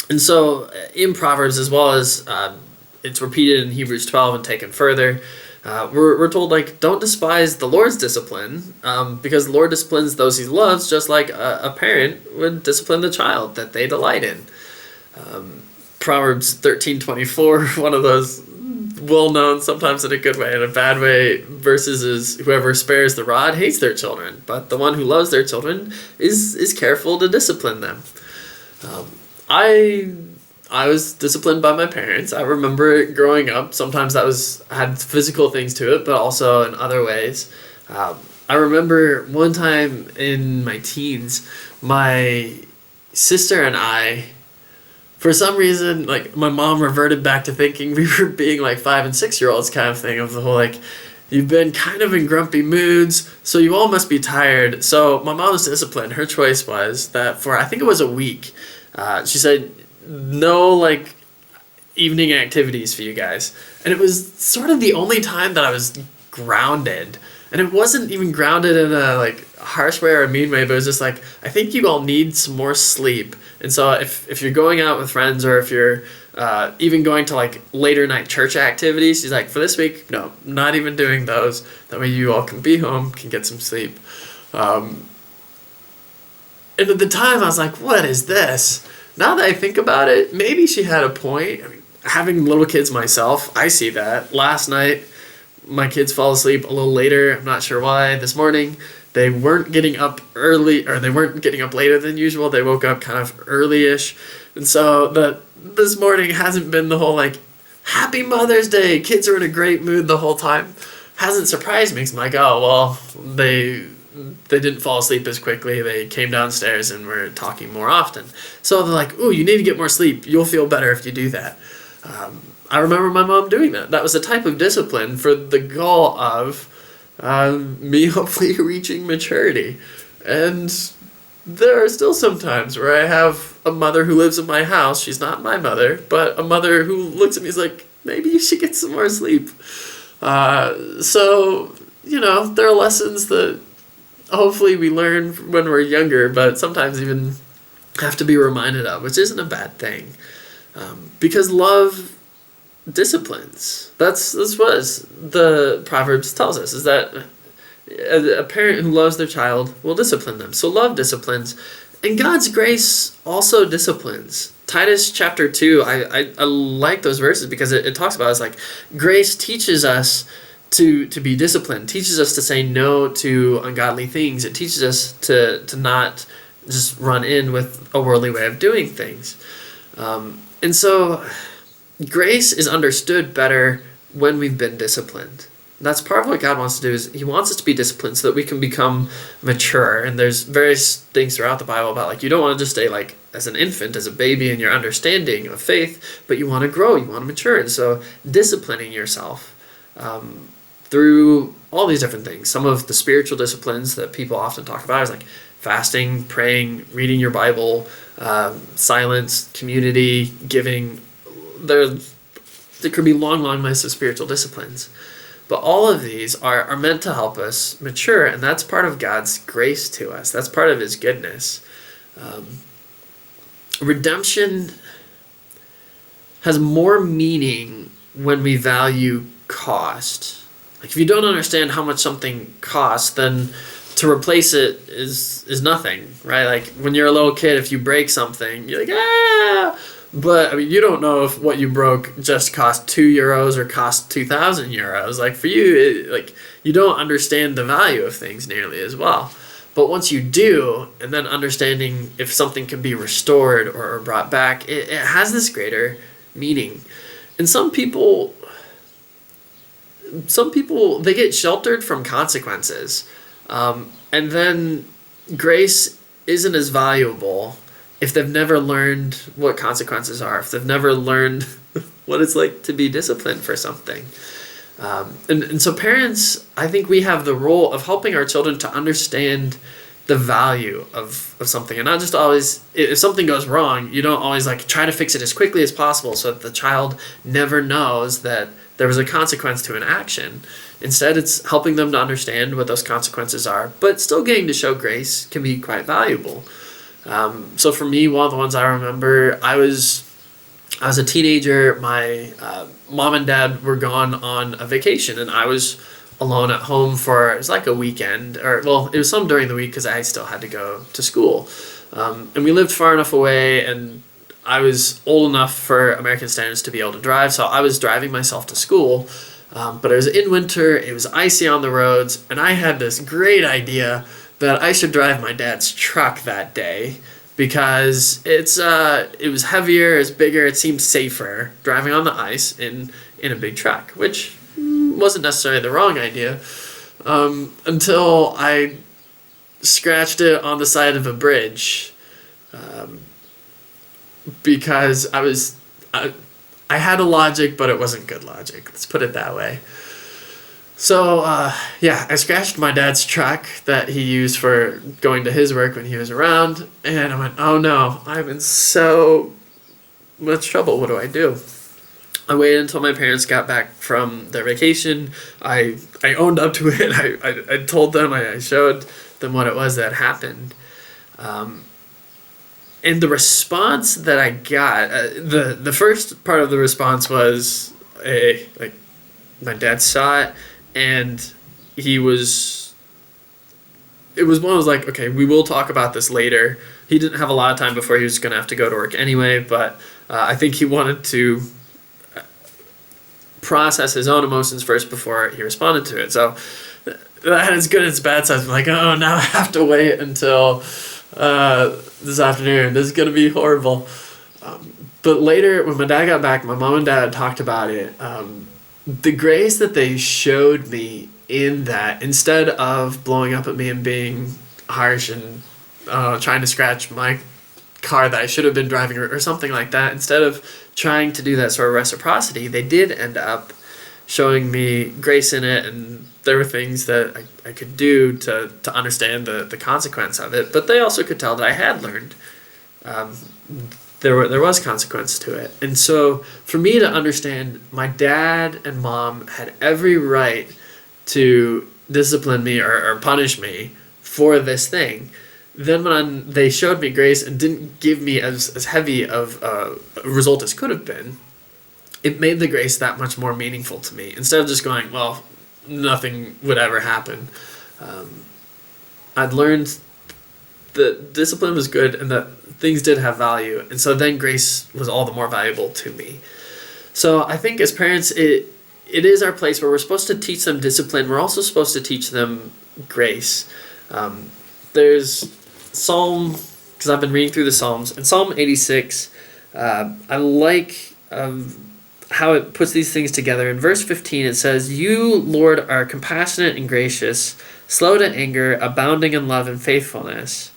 And so in Proverbs, as well as it's repeated in Hebrews 12 and taken further, we're told, like, don't despise the Lord's discipline, because the Lord disciplines those he loves, just like a parent would discipline the child that they delight in. Proverbs 13:24, one of those well-known, sometimes in a good way and a bad way, verses is, whoever spares the rod hates their children, but the one who loves their children is careful to discipline them. I was disciplined by my parents. I remember growing up, sometimes that had physical things to it, but also in other ways. I remember one time in my teens, my sister and I, for some reason, like, my mom reverted back to thinking we were being like 5 and 6 year olds kind of thing, of the whole, like, you've been kind of in grumpy moods, so you all must be tired. So my mom's discipline, her choice was that for, I think it was a week, She said, no, like, evening activities for you guys. And it was sort of the only time that I was grounded. And it wasn't even grounded in a, like, harsh way or a mean way, but it was just like, I think you all need some more sleep. And so if you're going out with friends, or if you're even going to, like, later night church activities, she's like, for this week, no, not even doing those. That way you all can be home, can get some sleep. And at the time, I was like, what is this? Now that I think about it, maybe she had a point. I mean, having little kids myself, I see that. Last night, my kids fall asleep a little later. I'm not sure why. This morning, they weren't getting up early, or they weren't getting up later than usual. They woke up kind of early-ish. And so this morning hasn't been the whole, like, Happy Mother's Day. Kids are in a great mood the whole time. Hasn't surprised me. 'Cause I'm like, oh, well, they didn't fall asleep as quickly. They came downstairs and were talking more often. So they're like, ooh, you need to get more sleep. You'll feel better if you do that. I remember my mom doing that. That was a type of discipline for the goal of me hopefully reaching maturity. And there are still some times where I have a mother who lives in my house. She's not my mother, but a mother who looks at me and is like, maybe you should get some more sleep. So, there are lessons that hopefully we learn when we're younger, but sometimes even have to be reminded of, which isn't a bad thing. Because love disciplines. That's what the Proverbs tells us, is that a parent who loves their child will discipline them. So love disciplines. And God's grace also disciplines. Titus chapter 2, I like those verses because it talks about, it's like, grace teaches us to be disciplined, teaches us to say no to ungodly things. It teaches us to not just run in with a worldly way of doing things. And so grace is understood better when we've been disciplined. That's part of what God wants to do, is he wants us to be disciplined so that we can become mature. And there's various things throughout the Bible about, like, you don't want to just stay like as an infant, as a baby in your understanding of faith, but you want to grow, you want to mature. And so disciplining yourself through all these different things. Some of the spiritual disciplines that people often talk about is like fasting, praying, reading your Bible, silence, community, giving. There could be long lists of spiritual disciplines. But all of these are meant to help us mature, and that's part of God's grace to us. That's part of his goodness. Redemption has more meaning when we value cost. Like, if you don't understand how much something costs, then to replace it is nothing, right? Like, when you're a little kid, if you break something, you're like, ah! But, I mean, you don't know if what you broke just cost €2 or cost 2,000 euros. Like, for you, you don't understand the value of things nearly as well. But once you do, and then understanding if something can be restored or brought back, it has this greater meaning. And some people, they get sheltered from consequences. And then grace isn't as valuable if they've never learned what consequences are, if they've never learned what it's like to be disciplined for something. And so parents, I think we have the role of helping our children to understand the value of something, and not just always, if something goes wrong, you don't always like try to fix it as quickly as possible so that the child never knows that there was a consequence to an action. Instead, it's helping them to understand what those consequences are, but still getting to show grace can be quite valuable. So for me, one of the ones I remember, I was a teenager. My mom and dad were gone on a vacation, and I was alone at home for, it was like a weekend, or, well, it was some during the week because I still had to go to school. And we lived far enough away, and I was old enough for American standards to be able to drive, so I was driving myself to school. But it was in winter, it was icy on the roads, and I had this great idea that I should drive my dad's truck that day because it was heavier, it's bigger, it seemed safer driving on the ice in a big truck, which wasn't necessarily the wrong idea until I scratched it on the side of a bridge because I had a logic, but it wasn't good logic. Let's put it that way. So, yeah, I scratched my dad's truck that he used for going to his work when he was around, and I went, oh no, I'm in so much trouble. What do I do? I waited until my parents got back from their vacation. I owned up to it. I told them, I showed them what it was that happened. And the response that I got, the first part of the response was, my dad saw it, and it was like, okay, we will talk about this later. He didn't have a lot of time before he was going to have to go to work anyway, but I think he wanted to process his own emotions first before he responded to it. So that had its good and its bad sides. I'm like, oh, now I have to wait until this afternoon. This is going to be horrible. But later, when my dad got back, my mom and dad talked about it. The grace that they showed me in that, instead of blowing up at me and being harsh and trying to scratch my car that I should have been driving or something like that, instead of trying to do that sort of reciprocity, they did end up showing me grace in it, and there were things that I could do to understand the consequence of it, but they also could tell that I had learned. There was consequence to it. And so for me to understand, my dad and mom had every right to discipline me or punish me for this thing. Then when they showed me grace and didn't give me as heavy of a result as could have been, it made the grace that much more meaningful to me. Instead of just going, well, nothing would ever happen. I'd learned that discipline was good and that things did have value. And so then grace was all the more valuable to me. So I think as parents, it is our place where we're supposed to teach them discipline. We're also supposed to teach them grace. There's Psalm, because I've been reading through the Psalms, and Psalm 86, I like how it puts these things together. In verse 15, it says, "You, Lord, are compassionate and gracious, slow to anger, abounding in love and faithfulness.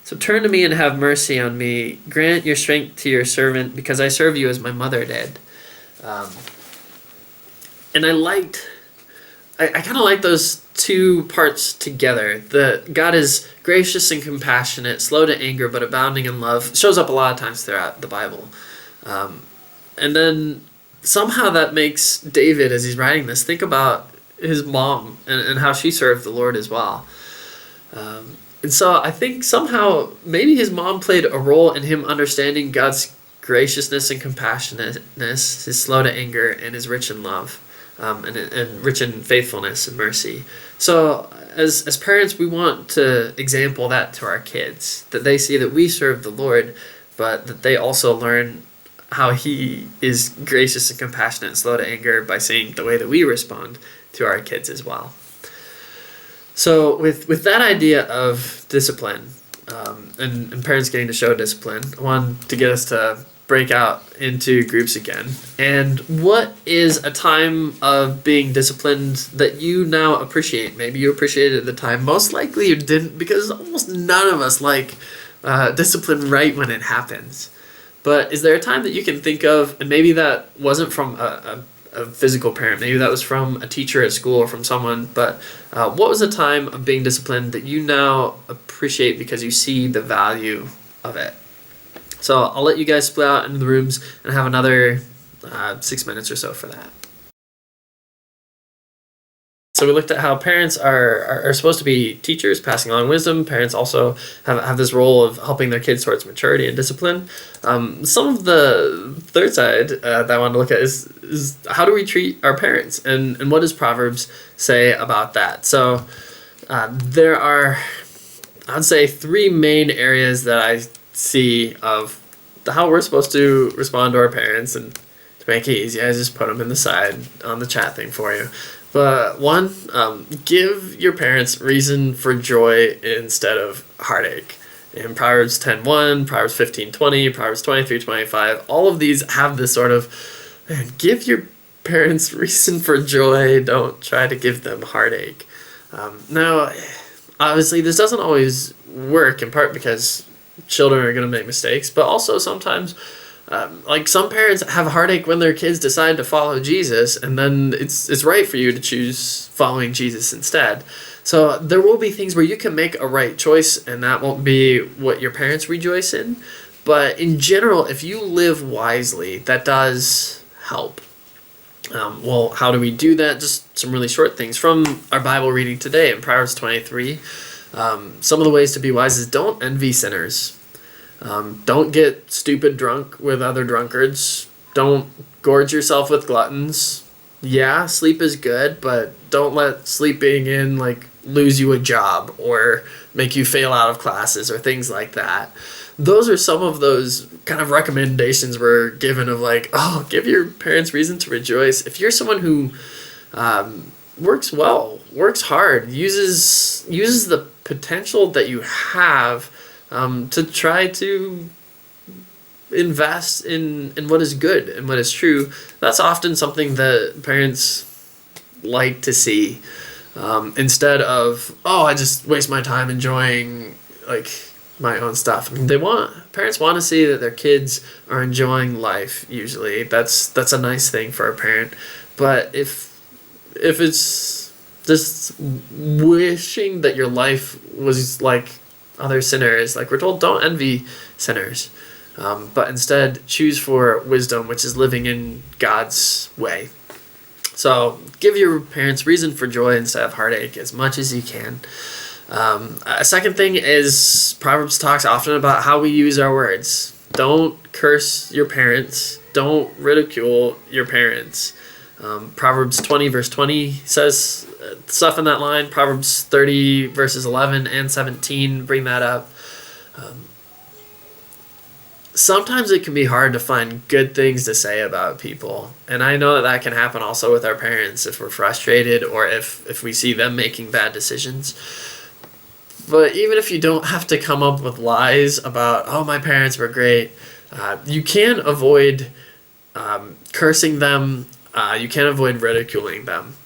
So turn to me and have mercy on me. Grant your strength to your servant, because I serve you as my mother did." And I kind of like those two parts together. That God is gracious and compassionate, slow to anger, but abounding in love. It shows up a lot of times throughout the Bible. And then somehow that makes David, as he's writing this, think about his mom and how she served the Lord as well. And so I think somehow maybe his mom played a role in him understanding God's graciousness and compassionateness, his slow to anger, and his rich in love, and rich in faithfulness and mercy. So as parents, we want to example that to our kids, that they see that we serve the Lord, but that they also learn how he is gracious and compassionate and slow to anger by seeing the way that we respond to our kids as well. So with that idea of discipline, and parents getting to show discipline, I wanted to get us to break out into groups again. And what is a time of being disciplined that you now appreciate? Maybe you appreciated it at the time. Most likely you didn't, because almost none of us like discipline right when it happens. But is there a time that you can think of, and maybe that wasn't from a physical parent, maybe that was from a teacher at school or from someone, but what was a time of being disciplined that you now appreciate because you see the value of it? So I'll let you guys split out into the rooms and have another 6 minutes or so for that. So we looked at how parents are supposed to be teachers, passing along wisdom. Parents also have this role of helping their kids towards maturity and discipline. Some of the third side that I wanted to look at is how do we treat our parents, and what does Proverbs say about that? So there are, I would say, three main areas that I see of how we're supposed to respond to our parents. And to make it easy, I just put them in the side on the chat thing for you. But one, give your parents reason for joy instead of heartache. In Proverbs 10:1, Proverbs 15:20, Proverbs 23:25, all of these have this sort of, give your parents reason for joy, don't try to give them heartache. Now, obviously, this doesn't always work, in part because children are going to make mistakes, but also sometimes Like some parents have a heartache when their kids decide to follow Jesus, and then it's right for you to choose following Jesus instead. So there will be things where you can make a right choice, and that won't be what your parents rejoice in. But in general, if you live wisely, that does help. Well, how do we do that? Just some really short things from our Bible reading today in Proverbs 23. Some of the ways to be wise is don't envy sinners. Don't get stupid drunk with other drunkards. Don't gorge yourself with gluttons. Yeah, sleep is good, but don't let sleeping in like lose you a job or make you fail out of classes or things like that. Those are some of those kind of recommendations we're given of like, oh, give your parents reason to rejoice. If you're someone who works well, works hard, uses the potential that you have to try to invest in what is good and what is true, that's often something that parents like to see. Instead of, oh, I just waste my time enjoying like my own stuff. I mean, parents want to see that their kids are enjoying life. Usually, that's a nice thing for a parent. But if it's just wishing that your life was like other sinners, like we're told, don't envy sinners, but instead choose for wisdom, which is living in God's way. So give your parents reason for joy instead of heartache as much as you can. A second thing is Proverbs talks often about how we use our words. Don't curse your parents. Don't ridicule your parents. Proverbs 20 verse 20 says stuff in that line. Proverbs 30 verses 11 and 17 bring that up. Sometimes it can be hard to find good things to say about people. And I know that can happen also with our parents if we're frustrated or if we see them making bad decisions. But even if you don't have to come up with lies about, oh, my parents were great, you can avoid cursing them. You can avoid ridiculing them.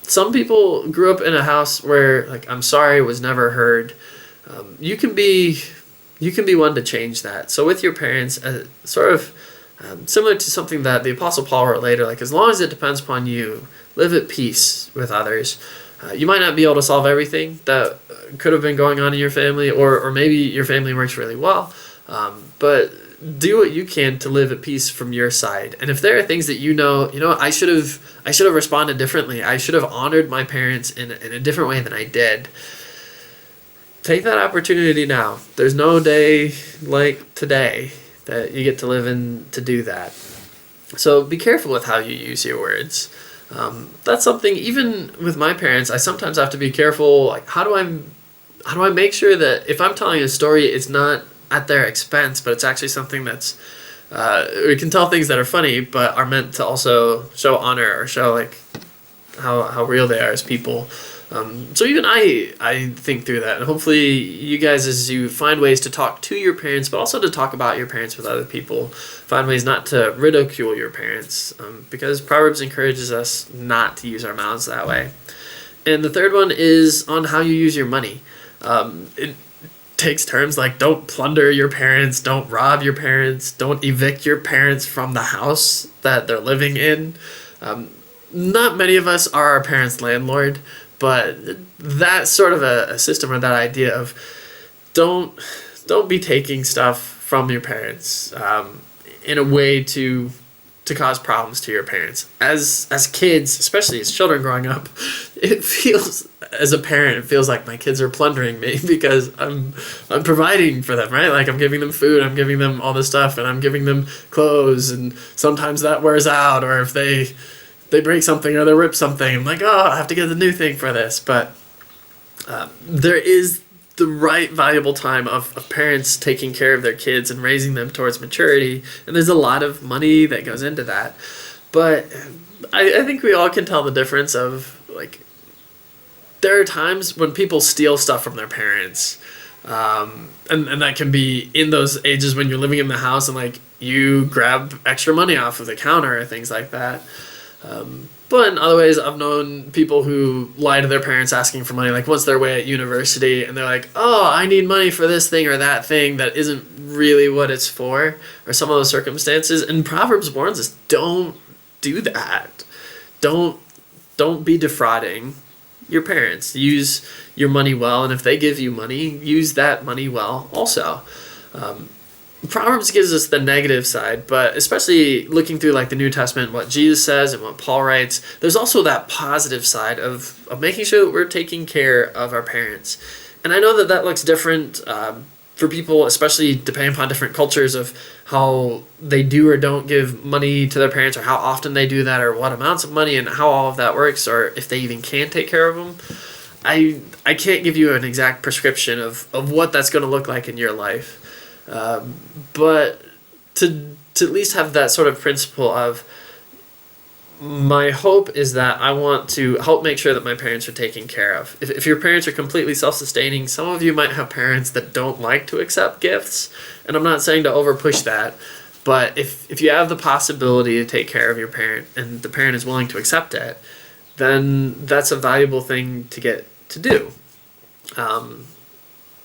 Some people grew up in a house where, like, I'm sorry was never heard. You can be one to change that. So with your parents, sort of similar to something that the Apostle Paul wrote later, like as long as it depends upon you, live at peace with others. You might not be able to solve everything that could have been going on in your family, or maybe your family works really well, but do what you can to live at peace from your side. And if there are things that you know, I should have responded differently. I should have honored my parents in a different way than I did. Take that opportunity now. There's no day like today that you get to live in to do that. So be careful with how you use your words. That's something, even with my parents, I sometimes have to be careful. Like, how do I make sure that if I'm telling a story, it's not at their expense, but it's actually something that's, we can tell things that are funny, but are meant to also show honor or show like how real they are as people. So even I think through that, and hopefully you guys, as you find ways to talk to your parents, but also to talk about your parents with other people, find ways not to ridicule your parents, because Proverbs encourages us not to use our mouths that way. And the third one is on how you use your money. It takes terms like don't plunder your parents, don't rob your parents, don't evict your parents from the house that they're living in. Not many of us are our parents' landlord, but that's sort of a system, or that idea of don't be taking stuff from your parents in a way to cause problems to your parents. As kids, especially as children growing up, it feels, as a parent, it feels like my kids are plundering me because I'm providing for them, right? Like I'm giving them food, I'm giving them all this stuff, and I'm giving them clothes, and sometimes that wears out, or if they break something or they rip something, I'm like, oh, I have to get the new thing for this. But there is the right valuable time of parents taking care of their kids and raising them towards maturity, and there's a lot of money that goes into that. But I think we all can tell the difference of, like, there are times when people steal stuff from their parents, and that can be in those ages when you're living in the house and like you grab extra money off of the counter or things like that. But in other ways, I've known people who lie to their parents asking for money, like once they're away at university, and they're like, oh, I need money for this thing or that thing that isn't really what it's for, or some of those circumstances. And Proverbs warns us, don't do that. Don't be defrauding your parents. Use your money well, and if they give you money, use that money well also. Proverbs gives us the negative side, but especially looking through like the New Testament, what Jesus says and what Paul writes, there's also that positive side of making sure that we're taking care of our parents. And I know that that looks different for people, especially depending upon different cultures, of how they do or don't give money to their parents, or how often they do that, or what amounts of money, and how all of that works, or if they even can take care of them. I can't give you an exact prescription of what that's going to look like in your life. But to at least have that sort of principle of, my hope is that I want to help make sure that my parents are taken care of. If your parents are completely self-sustaining, some of you might have parents that don't like to accept gifts, and I'm not saying to over-push that, but if you have the possibility to take care of your parent and the parent is willing to accept it, then that's a valuable thing to get to do.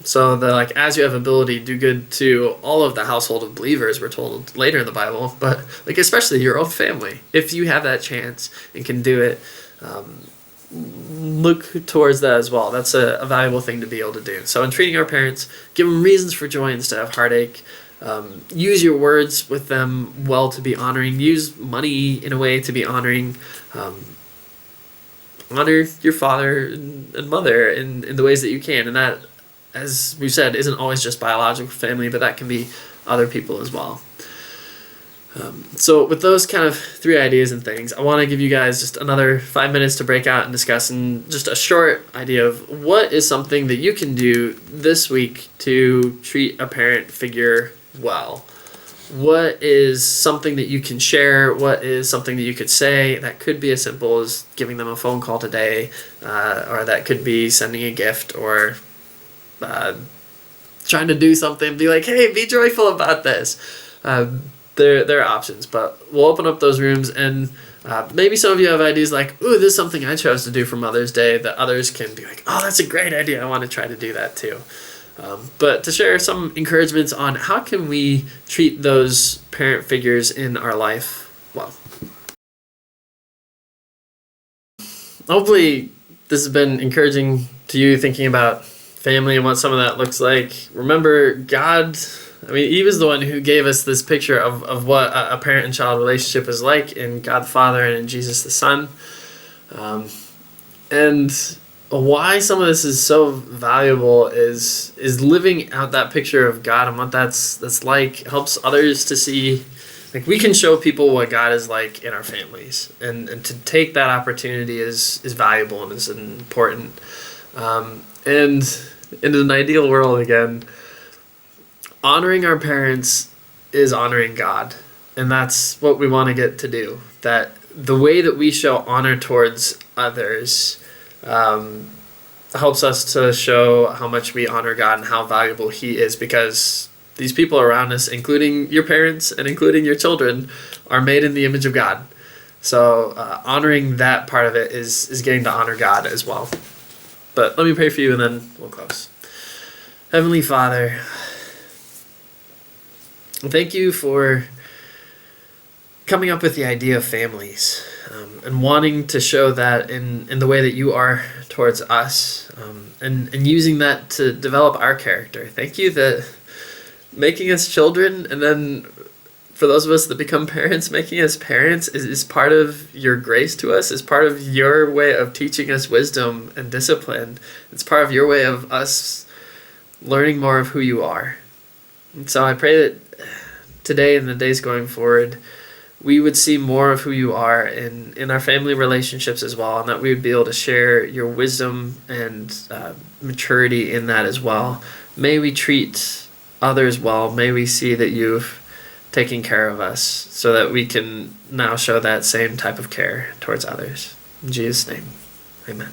So like, as you have ability, do good to all of the household of believers, we're told later in the Bible, but like especially your own family. If you have that chance and can do it, look towards that as well. That's a valuable thing to be able to do. So in treating our parents, give them reasons for joy instead of heartache. Use your words with them well to be honoring. Use money in a way to be honoring. Honor your father and mother in the ways that you can, and that, as we've said, isn't always just biological family, but that can be other people as well. So with those kind of 3 ideas and things, I want to give you guys just another 5 minutes to break out and discuss, and just a short idea of what is something that you can do this week to treat a parent figure well. What is something that you can share? What is something that you could say that could be as simple as giving them a phone call today, or that could be sending a gift, or trying to do something, be like, hey, be joyful about this. There are options, but we'll open up those rooms, and maybe some of you have ideas like, ooh, this is something I chose to do for Mother's Day, that others can be like, oh, that's a great idea, I want to try to do that too. But to share some encouragements on how can we treat those parent figures in our life well. Hopefully this has been encouraging to you, thinking about family and what some of that looks like. Remember, God, I mean, he was the one who gave us this picture of what a parent and child relationship is like in God the Father and in Jesus the Son. And why some of this is so valuable is living out that picture of God and what that's like helps others to see. Like, we can show people what God is like in our families, and to take that opportunity is valuable and is important. And in an ideal world, again, honoring our parents is honoring God, and that's what we want to get to do. That the way that we show honor towards others helps us to show how much we honor God and how valuable He is, because these people around us, including your parents and including your children, are made in the image of God. So honoring that part of it is getting to honor God as well. But let me pray for you, and then we'll close. Heavenly Father, thank you for coming up with the idea of families, and wanting to show that in the way that you are towards us, and using that to develop our character. Thank you that making us children, and then for those of us that become parents, making us parents is part of your grace to us, is part of your way of teaching us wisdom and discipline. It's part of your way of us learning more of who you are. And so I pray that today and the days going forward, we would see more of who you are in our family relationships as well, and that we would be able to share your wisdom and maturity in that as well. May we treat others well. May we see that you've taken care of us, so that we can now show that same type of care towards others. In Jesus' name, amen.